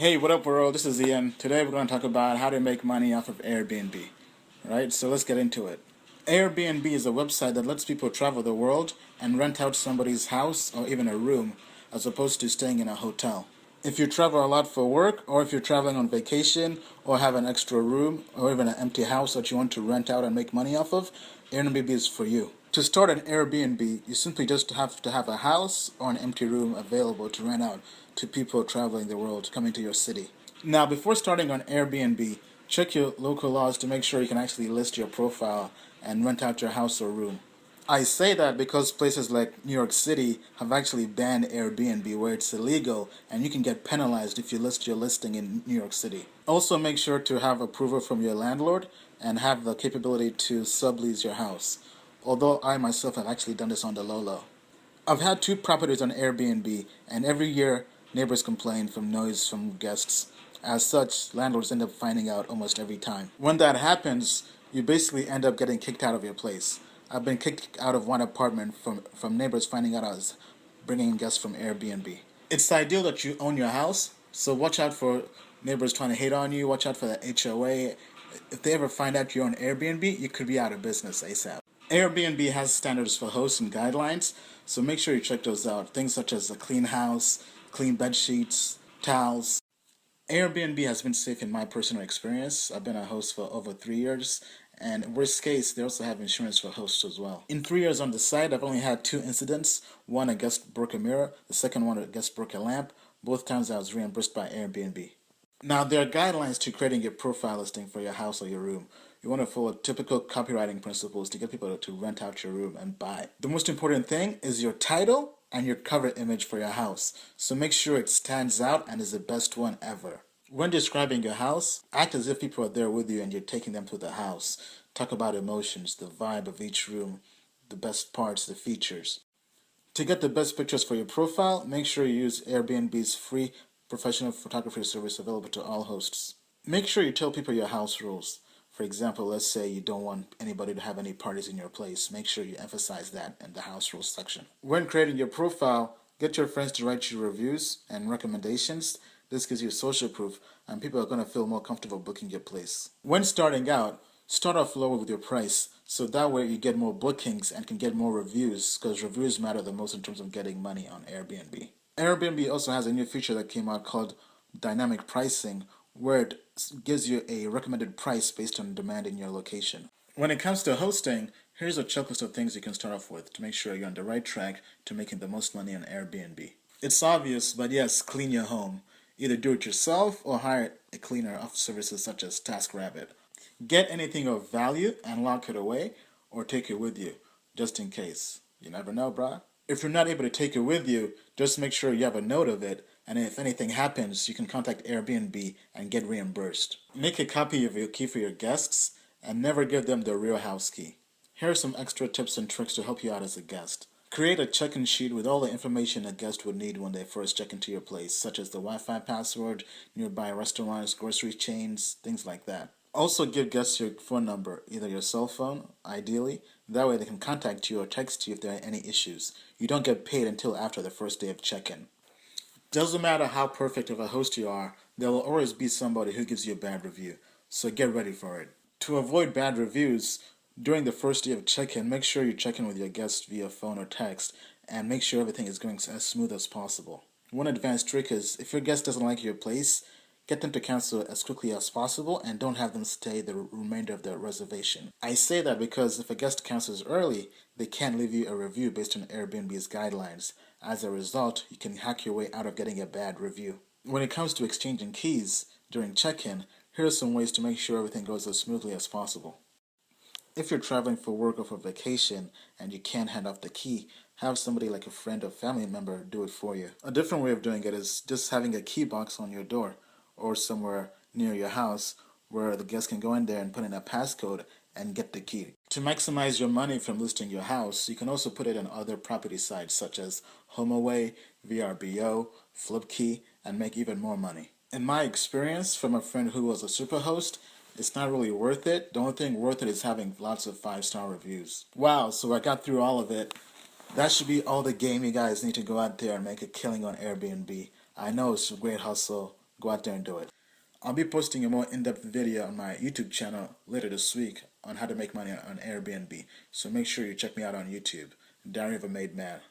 Hey, what up, world? This is Ian. Today we're going to talk about how to make money off of Airbnb. Right? So let's get into it. Airbnb is a website that lets people travel the world and rent out somebody's house or even a room as opposed to staying in a hotel. If you travel a lot for work, or if you're traveling on vacation, or have an extra room, or even an empty house that you want to rent out and make money off of, Airbnb is for you. To start an Airbnb, you simply just have to have a house or an empty room available to rent out to people traveling the world coming to your city. Now, before starting on Airbnb, check your local laws to make sure you can actually list your profile and rent out your house or room. I say that because places like New York City have actually banned Airbnb, where it's illegal and you can get penalized if you list your listing in New York City. Also, make sure to have approval from your landlord and have the capability to sublease your house. Although I myself have actually done this on the low. I've had two properties on Airbnb, and every year neighbors complain from noise from guests. As such, landlords end up finding out almost every time. When that happens, you basically end up getting kicked out of your place. I've been kicked out of one apartment from neighbors finding out I was bringing in guests from Airbnb. It's ideal that you own your house, so watch out for neighbors trying to hate on you. Watch out for the HOA. If they ever find out you're on Airbnb, you could be out of business ASAP. Airbnb has standards for hosts and guidelines, so make sure you check those out. Things such as a clean house, clean bed sheets, towels. Airbnb has been safe in my personal experience. I've been a host for over 3 years, and worst case, they also have insurance for hosts as well. In 3 years on the site, I've only had two incidents. One, a guest broke a mirror. The second one, a guest broke a lamp. Both times I was reimbursed by Airbnb. Now, there are guidelines to creating a profile listing for your house or your room. You want to follow typical copywriting principles to get people to rent out your room and buy. The most important thing is your title and your cover image for your house. So make sure it stands out and is the best one ever. When describing your house, act as if people are there with you and you're taking them to the house. Talk about emotions, the vibe of each room, the best parts, the features. To get the best pictures for your profile, make sure you use Airbnb's free professional photography service available to all hosts. Make sure you tell people your house rules. For example, let's say you don't want anybody to have any parties in your place. Make sure you emphasize that in the house rules section. When creating your profile, get your friends to write you reviews and recommendations. This gives you social proof, and people are going to feel more comfortable booking your place. When starting out, start off lower with your price, so that way you get more bookings and can get more reviews, because reviews matter the most in terms of getting money on Airbnb. Airbnb also has a new feature that came out called dynamic pricing, where it gives you a recommended price based on demand in your location. When it comes to hosting, here's a checklist of things you can start off with to make sure you're on the right track to making the most money on Airbnb. It's obvious, but yes, clean your home. Either do it yourself or hire a cleaner off services such as TaskRabbit. Get anything of value and lock it away, or take it with you, just in case. You never know, brah. If you're not able to take it with you, just make sure you have a note of it, and if anything happens, you can contact Airbnb and get reimbursed. Make a copy of your key for your guests, and never give them the real house key. Here are some extra tips and tricks to help you out as a guest. Create a check-in sheet with all the information a guest would need when they first check into your place, such as the Wi-Fi password, nearby restaurants, grocery chains, things like that. Also give guests your phone number, either your cell phone, ideally. That way they can contact you or text you if there are any issues. You don't get paid until after the first day of check-in. Doesn't matter how perfect of a host you are, there will always be somebody who gives you a bad review, so get ready for it. To avoid bad reviews, during the first day of check-in, make sure you check in with your guests via phone or text, and make sure everything is going as smooth as possible. One advanced trick is, if your guest doesn't like your place, get them to cancel as quickly as possible and don't have them stay the remainder of their reservation. I say that because if a guest cancels early, they can't leave you a review based on Airbnb's guidelines. As a result, you can hack your way out of getting a bad review. When it comes to exchanging keys during check-in, here are some ways to make sure everything goes as smoothly as possible. If you're traveling for work or for vacation and you can't hand off the key, have somebody like a friend or family member do it for you. A different way of doing it is just having a key box on your door or somewhere near your house where the guest can go in there and put in a passcode and get the key. To maximize your money from listing your house, you can also put it on other property sites such as HomeAway, VRBO, Flipkey, and make even more money. In my experience, from a friend who was a superhost, it's not really worth it. The only thing worth it is having lots of 5-star reviews. Wow, so I got through all of it. That should be all the game you guys need to go out there and make a killing on Airbnb. I know it's a great hustle. go out there and do it. I'll be posting a more in-depth video on my YouTube channel later this week on how to make money on Airbnb. So make sure you check me out on YouTube. Diary of a Made Man.